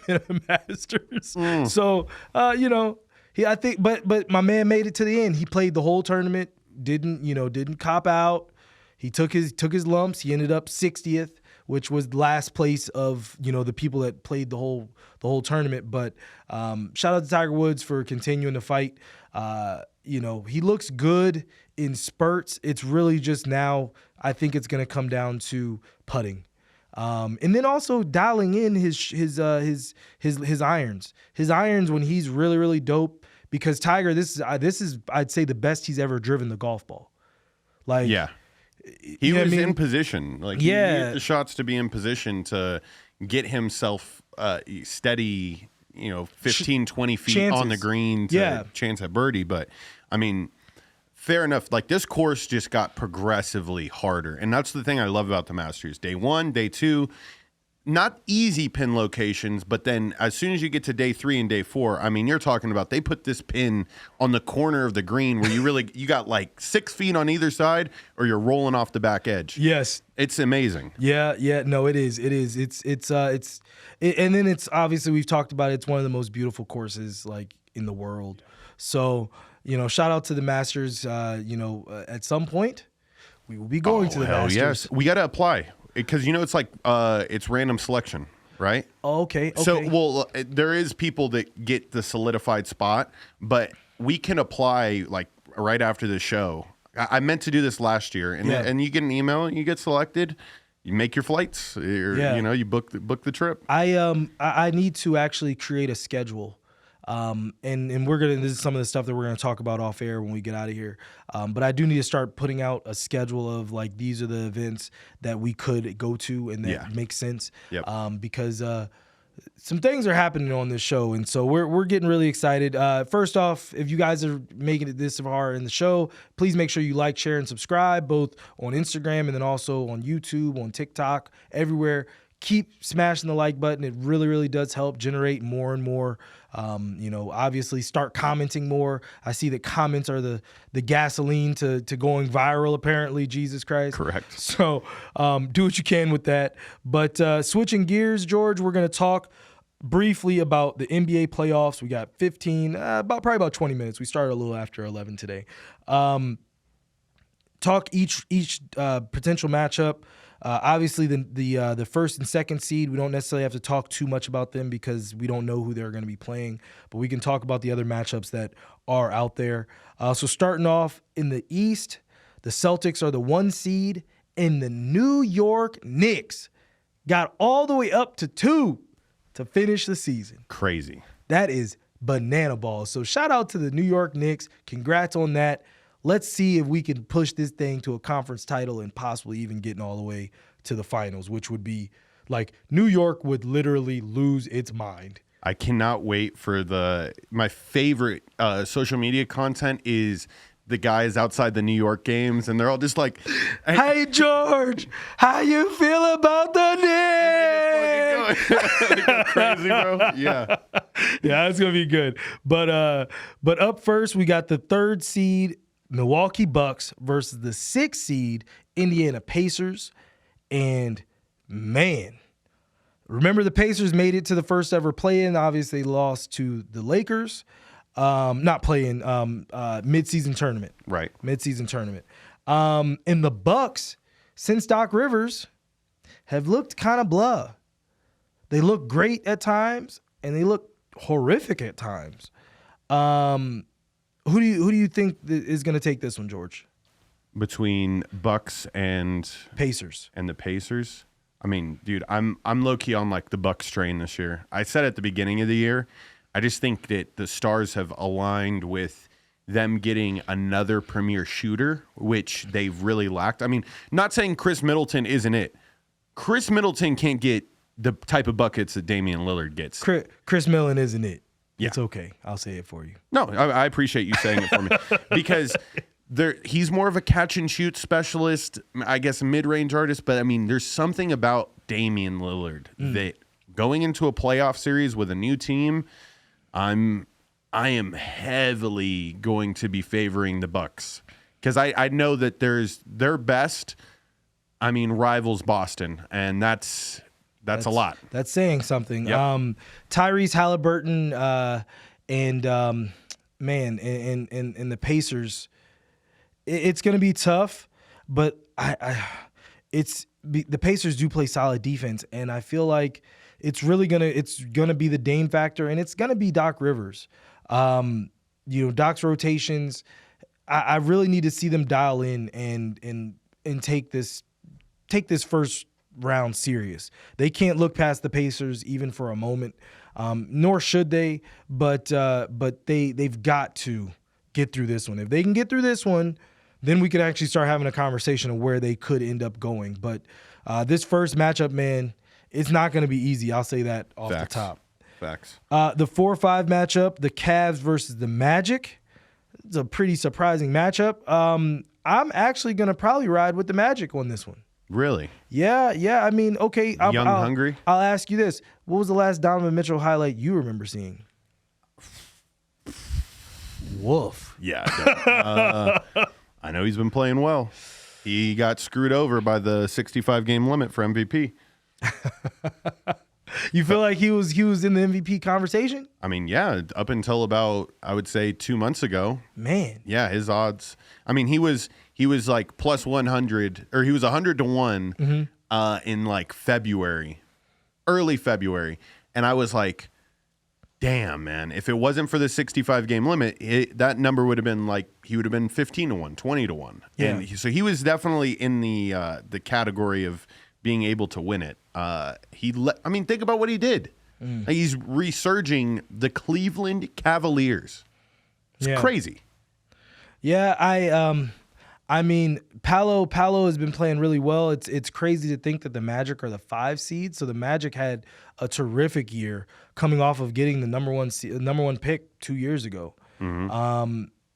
Masters. So, but my man made it to the end. He played the whole tournament, didn't cop out. He took his lumps. He ended up 60th, which was last place of, the people that played the whole tournament. But shout out to Tiger Woods for continuing to fight. He looks good in spurts. It's really just now, I think it's going to come down to putting. And then also dialing in his irons. His irons when he's really, really dope. Because Tiger, this is I'd say the best he's ever driven the golf ball. Like, yeah, he was in position. Like, he used the shots to be in position to get himself steady, 15, 20 feet chances on the green to chance at birdie. But I mean, fair enough. Like, this course just got progressively harder, and that's the thing I love about the Masters. Day 1, day 2. Not easy pin locations, but then as soon as you get to day 3 and day 4, I mean, you're talking about they put this pin on the corner of the green where you got like 6 feet on either side, or you're rolling off the back edge. Yes, it's amazing. Yeah. No, it is. And then it's obviously we've talked about it. It's one of the most beautiful courses like in the world. So shout out to the Masters. At some point we will be going to the Masters. Yes, we got to apply. Because it's like it's random selection, right? Oh, okay. So, there is people that get the solidified spot, but we can apply like right after the show. I meant to do this last year, and you get an email, and you get selected. You make your flights. You book the trip. I need to actually create a schedule. And we're this is some of the stuff that we're gonna talk about off air when we get out of here. But I do need to start putting out a schedule of like these are the events that we could go to and that make sense. Yep. Because some things are happening on this show, and so we're getting really excited. First off, if you guys are making it this far in the show, please make sure you like, share, and subscribe both on Instagram and then also on YouTube, on TikTok, everywhere. Keep smashing the like button. It really, really does help generate more and more. Obviously start commenting more. I see that comments are the gasoline to going viral, apparently. Jesus Christ. Correct. So do what you can with that. But switching gears, George, we're going to talk briefly about the NBA playoffs. We got 15, probably about 20 minutes. We started a little after 11 today. Talk each potential matchup. Obviously, the first and second seed, we don't necessarily have to talk too much about them because we don't know who they're going to be playing, but we can talk about the other matchups that are out there. So starting off in the East, the Celtics are the 1 seed, and the New York Knicks got all the way up to 2 to finish the season. Crazy. That is banana balls. So shout out to the New York Knicks. Congrats on that. Let's see if we can push this thing to a conference title and possibly even getting all the way to the finals, which would be like New York would literally lose its mind. I cannot wait for my favorite social media content is the guys outside the New York games, and they're all just like, "Hey George, how you feel about the Knicks?" They go crazy, bro. Yeah, that's gonna be good. But up first, we got the 3rd seed Milwaukee Bucks versus the 6th seed Indiana Pacers. And man, remember the Pacers made it to the first ever play-in. Obviously, they lost to the Lakers. Not play-in, mid-season tournament. Right. Mid-season tournament. And the Bucks, since Doc Rivers, have looked kind of blah. They look great at times, and they look horrific at times. Who do you think is going to take this one, George? Between Bucks and Pacers. And the Pacers? I mean, dude, I'm low-key on like the Bucks train this year. I said at the beginning of the year, I just think that the stars have aligned with them getting another premier shooter, which they've really lacked. I mean, not saying Chris Middleton isn't it. Chris Middleton can't get the type of buckets that Damian Lillard gets. Chris Millen isn't it. Yeah. It's okay. I'll say it for you. No, I appreciate you saying it for me because he's more of a catch and shoot specialist, I guess, mid-range artist. But I mean, there's something about Damian Lillard that going into a playoff series with a new team, I am heavily going to be favoring the Bucks because I know that their best. I mean, rivals Boston, and that's a lot. That's saying something. Yep. Tyrese Halliburton and the Pacers. It's going to be tough, but the Pacers do play solid defense, and I feel like it's gonna be the Dame factor, and it's gonna be Doc Rivers. Doc's rotations. I really need to see them dial in and take this first round serious. They can't look past the Pacers even for a moment, nor should they. But they've got to get through this one. If they can get through this one, then we could actually start having a conversation of where they could end up going. But this first matchup, man, it's not going to be easy. I'll say that off the top. Facts. The 4-5 matchup, the Cavs versus the Magic. It's a pretty surprising matchup. I'm actually going to probably ride with the Magic on this one. Really? Yeah. I mean, okay. Hungry? I'll ask you this. What was the last Donovan Mitchell highlight you remember seeing? Woof. Yeah. I know he's been playing well. He got screwed over by the 65-game limit for MVP. You feel like he was in the MVP conversation? I mean, yeah, up until about, I would say, 2 months ago. Man. Yeah, his odds. I mean, he was like plus 100, or he was 100 to 1 in like February, early February. And I was like, damn, man, if it wasn't for the 65-game limit, that number would have been like, he would have been 15 to 1, 20 to 1. Yeah. And so he was definitely in the category of being able to win it. Think about what he did. He's resurging the Cleveland Cavaliers. It's crazy. Yeah, I mean, Paolo has been playing really well. It's crazy to think that the Magic are the 5 seed. So the Magic had a terrific year coming off of getting the number one pick 2 years ago.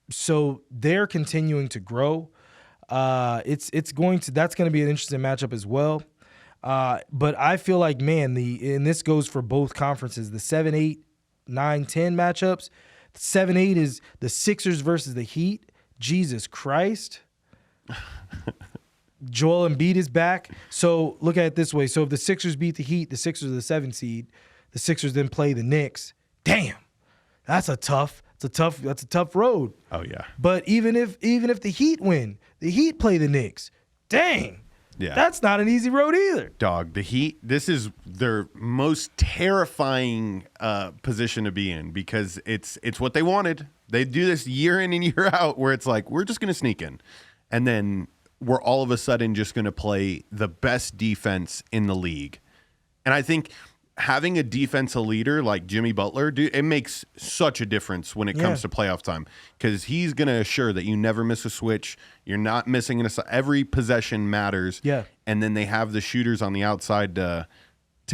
So they're continuing to grow. That's going to be an interesting matchup as well. But I feel like, man, and this goes for both conferences, the 7-8, 9-10 matchups. 7-8 is the Sixers versus the Heat. Jesus Christ. Joel Embiid is back. So look at it this way. So if the Sixers beat the Heat, the Sixers are the 7 seed. The Sixers then play the Knicks. Damn. That's a tough road. Oh yeah. But even if the Heat win, the Heat play the Knicks. Dang. Yeah. That's not an easy road either. Dog, the Heat, this is their most terrifying position to be in because it's what they wanted. They do this year in and year out where it's like, we're just going to sneak in. And then we're all of a sudden just going to play the best defense in the league. And I think having a defensive leader like Jimmy Butler, dude, it makes such a difference when it comes to playoff time because he's going to assure that you never miss a switch. You're not missing every possession matters. Yeah. And then they have the shooters on the outside to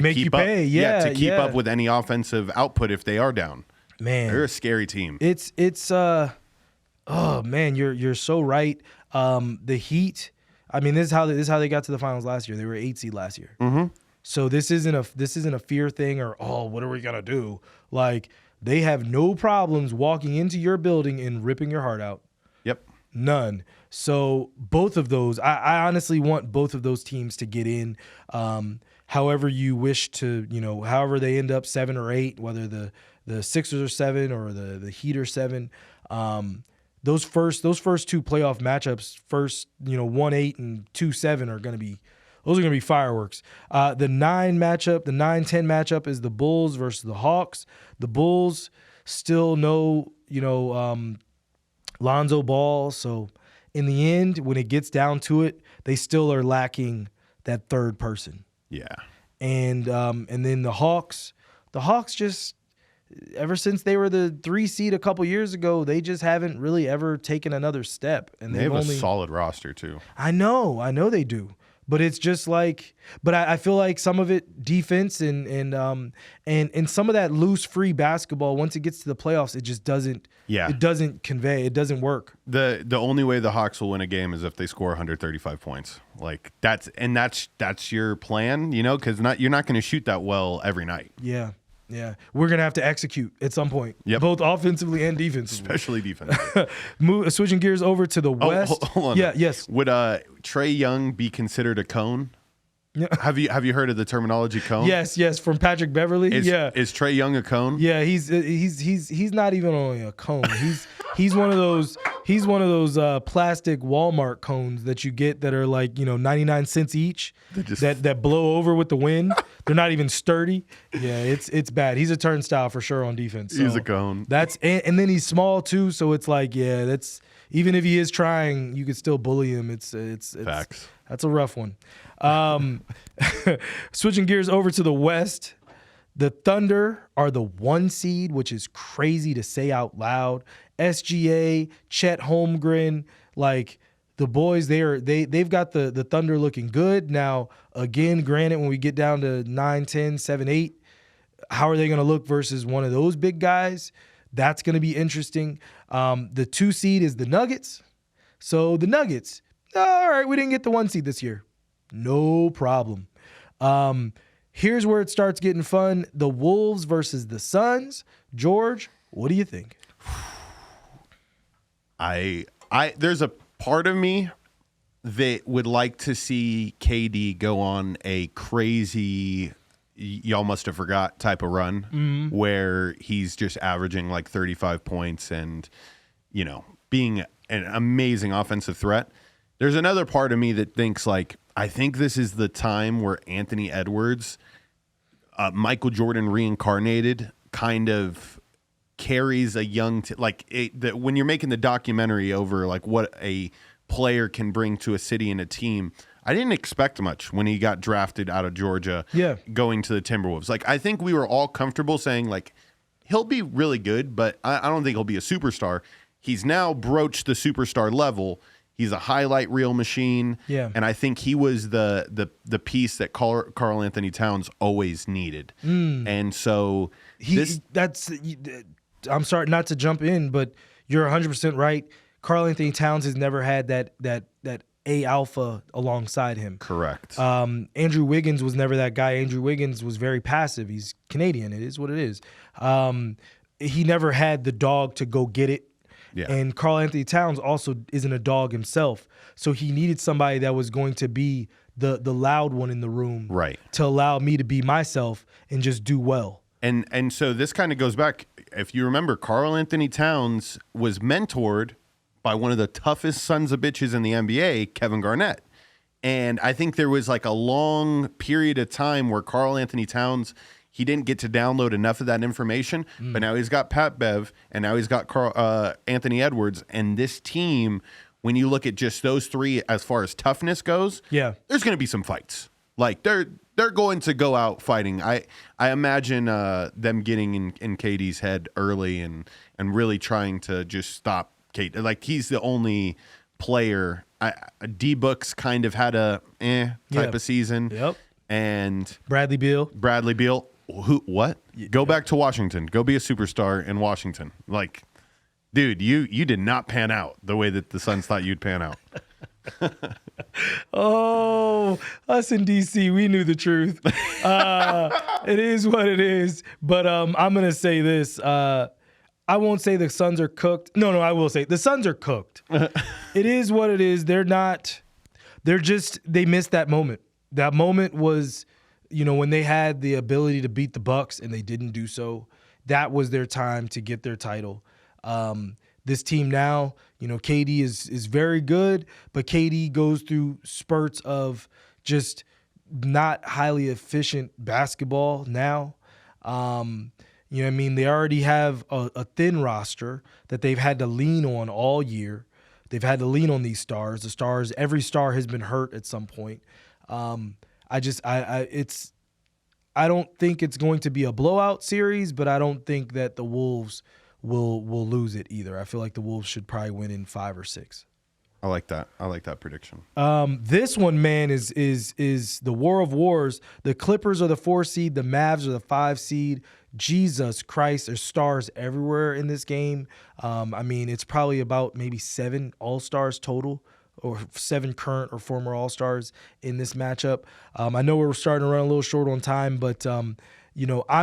make keep you pay. up. To keep up with any offensive output if they are down. Man, they're a scary team. It's oh man, you're so right. The Heat, I mean, this is how they got to the finals last year. They were 8 seed last year. So this isn't a fear thing or, oh, what are we gonna do? Like, they have no problems walking into your building and ripping your heart out. Yep. None. So both of those, I honestly want both of those teams to get in. However you wish to, however they end up 7 or 8, whether the Sixers are 7 or the Heat are 7. Those first 2 playoff matchups, 1-8 and 2-7 are gonna be fireworks. The 9-10 matchup is the Bulls versus the Hawks. The Bulls still know, Lonzo Ball. So in the end, when it gets down to it, they still are lacking that third person. Yeah. And then the Hawks just, ever since they were the 3 seed a couple years ago, they just haven't really ever taken another step. And they have a solid roster too. I know they do. But it's just like, I feel like some of it defense and some of that loose free basketball, once it gets to the playoffs, it just doesn't. Yeah. It doesn't convey. It doesn't work. The only way the Hawks will win a game is if they score 135 points. Like that's your plan, because you're not going to shoot that well every night. Yeah. Yeah, we're going to have to execute at some point, both offensively and defensively. Especially defensively. Switching gears over to the West. Hold on. Yeah, yes. Would Trae Young be considered a cone? Yeah. Have you heard of the terminology cone? Yes, from Patrick Beverly. Is Trae Young a cone? Yeah, he's not even only a cone. He's one of those plastic Walmart cones that you get that are like 99 cents each that blow over with the wind. They're not even sturdy. Yeah, it's bad. He's a turnstile for sure on defense. So He's a cone. And then he's small too, so it's like, yeah, that's even if he is trying, you could still bully him. It's Facts. That's a rough one. Switching gears over to the West, the Thunder are the 1 seed, which is crazy to say out loud. SGA, Chet Holmgren, like the boys, they've got the Thunder looking good. Now, again, granted, when we get down to 9, 10, 7, 8, how are they going to look versus one of those big guys? That's going to be interesting. The 2 seed is the Nuggets. So the Nuggets, all right, we didn't get the 1 seed this year. No problem. Here's where it starts getting fun. The Wolves versus the Suns. George, what do you think? There's a part of me that would like to see KD go on a crazy y'all must have forgot type of run where he's just averaging like 35 points and, you know, being an amazing offensive threat. There's another part of me that thinks like, I think this is the time where Anthony Edwards, Michael Jordan reincarnated, kind of carries a young when you're making the documentary over like what a player can bring to a city and a team. I didn't expect much when he got drafted out of Georgia, going to the Timberwolves. Like, I think we were all comfortable saying like he'll be really good, but I don't think he'll be a superstar. He's now broached the superstar level. He's a highlight reel machine, and I think he was the piece that Karl Anthony Towns always needed. And so I'm sorry not to jump in, but you're 100% right. Karl Anthony Towns has never had that A alpha alongside him. Correct. Andrew Wiggins was never that guy. Andrew Wiggins was very passive. He's Canadian. It is what it is. He never had the dog to go get it. Yeah. And Karl Anthony Towns also isn't a dog himself. So he needed somebody that was going to be the loud one in the room, right, to allow me to be myself and just do well. And so this kind of goes back. If you remember, Karl Anthony Towns was mentored by one of the toughest sons of bitches in the NBA, Kevin Garnett. And I think there was like a long period of time where Karl Anthony Towns, he didn't get to download enough of that information, but now he's got Pat Bev, and now he's got Anthony Edwards, and this team, when you look at just those three as far as toughness goes, there's going to be some fights. Like they're going to go out fighting. I imagine them getting in KD's head early and really trying to just stop Kate. Like he's the only player. D-Books kind of had a type of season. Yep. And Bradley Beal. Who? What? Go back to Washington. Go be a superstar in Washington. Like, dude, you did not pan out the way that the Suns thought you'd pan out. Oh, us in DC, we knew the truth. It is what it is. But I'm gonna say this. I won't say the Suns are cooked. No, I will say the Suns are cooked. It is what it is. They missed that moment. That moment was, when they had the ability to beat the Bucks and they didn't do so. That was their time to get their title. This team now, KD is very good, but KD goes through spurts of just not highly efficient basketball now. They already have a thin roster that they've had to lean on all year. They've had to lean on these stars. Every star has been hurt at some point. I don't think it's going to be a blowout series, but I don't think that the Wolves will lose it either. I feel like the Wolves should probably win in 5 or 6. I like that. I like that prediction. This one, man, is the war of wars. The Clippers are the 4 seed. The Mavs are the 5 seed. Jesus Christ, there's stars everywhere in this game. It's probably about maybe 7 All-Stars total, or 7 current or former All-Stars in this matchup. I know we're starting to run a little short on time, but I'm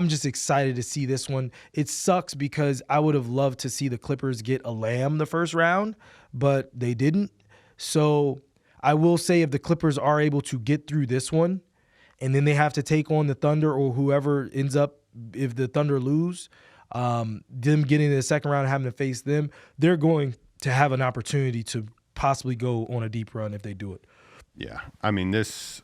just excited to see this one. It sucks because I would have loved to see the Clippers get a lamb the first round, but they didn't. So I will say if the Clippers are able to get through this one, and then they have to take on the Thunder or whoever ends up, if the Thunder lose, them getting to the second round and having to face them, they're going to have an opportunity to possibly go on a deep run if they do it. Yeah. This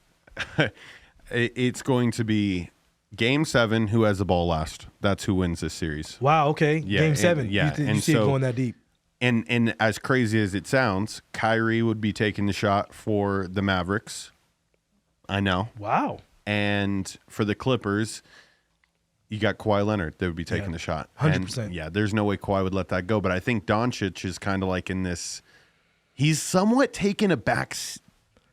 It's going to be Game 7. Who has the ball last? That's who wins this series. Wow. Okay. Yeah, Game 7. yeah, You and see it so- going that deep. And as crazy as it sounds, Kyrie would be taking the shot for the Mavericks. I know. Wow. And for the Clippers, you got Kawhi Leonard that would be taking the shot. 100%. And, yeah, there's no way Kawhi would let that go. But I think Doncic is kind of like in this. He's somewhat taking a back.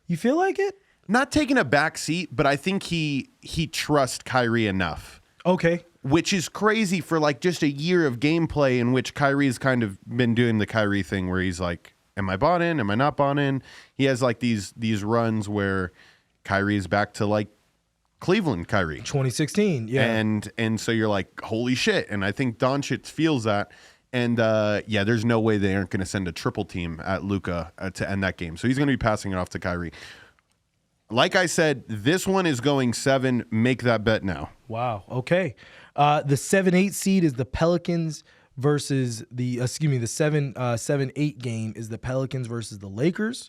You feel like it? Not taking a back seat, but I think he trusts Kyrie enough. Okay. Which is crazy for like just a year of gameplay in which Kyrie's kind of been doing the Kyrie thing where he's like, am I bought in? Am I not bought in? He has like these runs where Kyrie's back to like Cleveland Kyrie. 2016, yeah. And so you're like, holy shit. And I think Doncic feels that. And yeah, there's no way they aren't going to send a triple team at Luka to end that game. So he's going to be passing it off to Kyrie. Like I said, this one is going 7. Make that bet now. Wow. Okay. The 7-8 seed is the Pelicans versus the 7-8 game is the Pelicans versus the Lakers.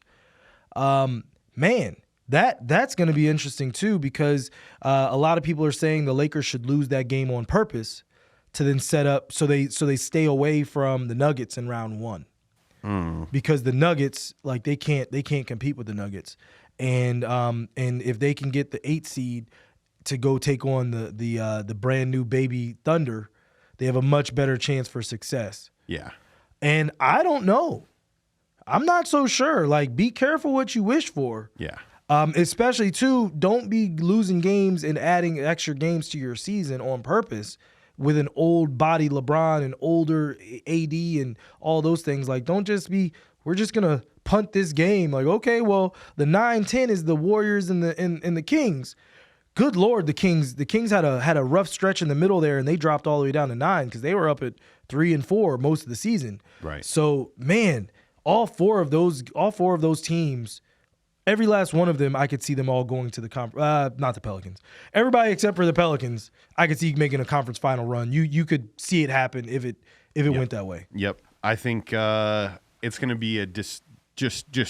Man, that's going to be interesting too because a lot of people are saying the Lakers should lose that game on purpose to then set up so they stay away from the Nuggets in round 1. Because the Nuggets, like they can't compete with the Nuggets. And if they can get the 8 seed to go take on the brand new baby Thunder, they have a much better chance for success. Yeah. And I don't know. I'm not so sure. Like, be careful what you wish for. Yeah. Especially too, don't be losing games and adding extra games to your season on purpose with an old body LeBron and older AD and all those things. Like, don't just be, we're just gonna punt this game. Like, okay, well, the 9-10 is the Warriors and the Kings. Good Lord, the Kings had a rough stretch in the middle there, and they dropped all the way down to 9 because they were up at 3 and 4 most of the season. Right. So, man, all four of those teams, every last one of them, I could see them all going to the conference. Not the Pelicans. Everybody except for the Pelicans, I could see making a conference final run. You could see it happen if it went that way. Yep. I think it's going to be just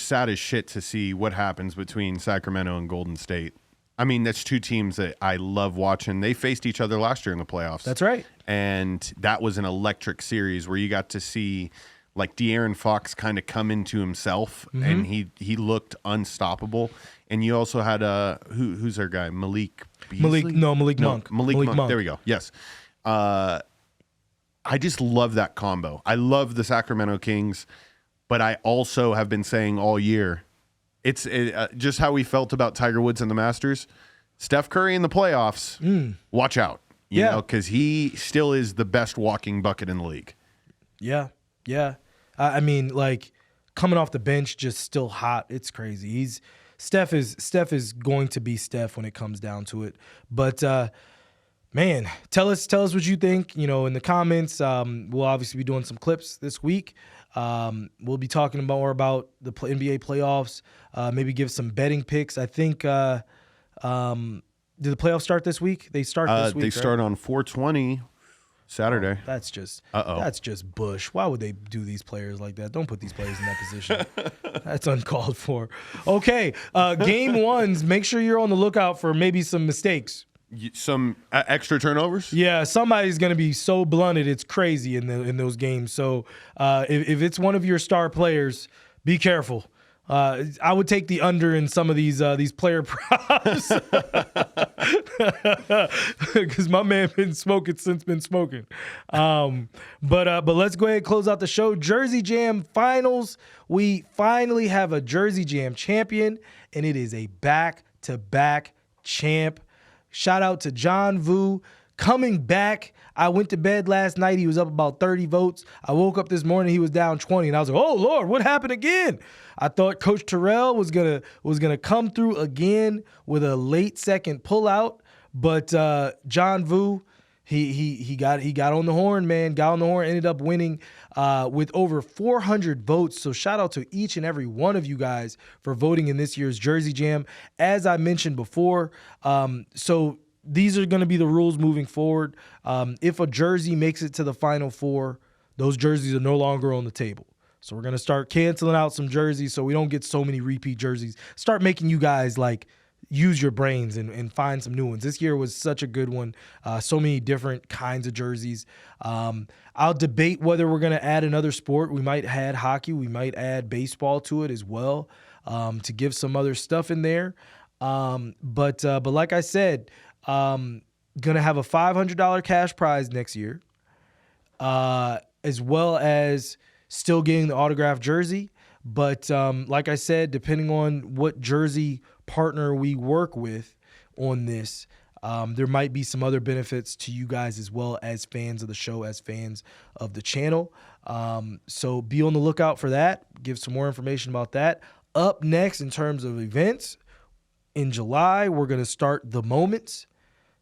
sad as shit to see what happens between Sacramento and Golden State. I mean, that's two teams that I love watching. They faced each other last year in the playoffs. That's right. And that was an electric series where you got to see like De'Aaron Fox kind of come into himself, and he looked unstoppable. And you also had who's our guy? Malik Beasley? Malik Monk. Malik Monk. There we go. Yes. I just love that combo. I love the Sacramento Kings, but I also have been saying all year, it's just how we felt about Tiger Woods and the Masters. Steph Curry in the playoffs, watch out. You know, because he still is the best walking bucket in the league. Yeah. I mean, like, coming off the bench, just still hot. It's crazy. Steph is going to be Steph when it comes down to it. But man, tell us what you think. You know, in the comments. We'll obviously be doing some clips this week. We'll be talking more about the NBA playoffs. Maybe give some betting picks. I think. Did the playoffs start this week? They start this week. They start on 4/20 Saturday. Oh, that's just Bush. Why would they do these players like that? Don't put these players in that position. That's uncalled for. Okay, game ones. Make sure you're on the lookout for maybe some mistakes. Some extra turnovers? Yeah, somebody's going to be so blunted, it's crazy in those games. So if it's one of your star players, be careful. I would take the under in some of these player props because my man been smoking since been smoking. But let's go ahead and close out the show. Jersey Jam finals. We finally have a Jersey Jam champion, and it is a back-to-back champ. Shout out to John Vu coming back. I went to bed last night. He was up about 30 votes. I woke up this morning. He was down 20. And I was like, oh, Lord, what happened again? I thought Coach Terrell was gonna come through again with a late second pullout. But John Vu, he got on the horn, man. Got on the horn, ended up winning with over 400 votes. So shout out to each and every one of you guys for voting in this year's Jersey Jam. As I mentioned before, so these are going to be the rules moving forward. If a jersey makes it to the Final Four, those jerseys are no longer on the table. So we're going to start canceling out some jerseys so we don't get so many repeat jerseys. Start making you guys like use your brains and find some new ones. This year was such a good one. So many different kinds of jerseys. I'll debate whether we're going to add another sport. We might add hockey. We might add baseball to it as well, to give some other stuff in there. But like I said, going to have a $500 cash prize next year, as well as still getting the autographed jersey. But like I said, depending on what jersey partner we work with on this, there might be some other benefits to you guys as well as fans of the show, as fans of the channel. So be on the lookout for that. Give some more information about that. Up next in terms of events, in July, we're going to start The Moments.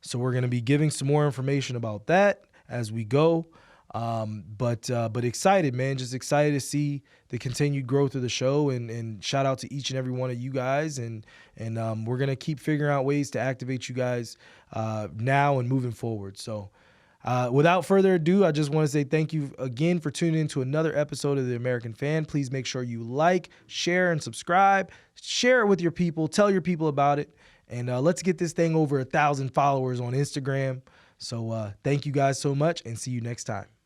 So we're going to be giving some more information about that as we go. But excited, man. Just excited to see the continued growth of the show, and shout out to each and every one of you guys. And we're going to keep figuring out ways to activate you guys now and moving forward. So without further ado, I just want to say thank you again for tuning in to another episode of The American Fan. Please make sure you like, share, and subscribe. Share it with your people. Tell your people about it. And let's get this thing over 1,000 followers on Instagram. So thank you guys so much, and see you next time.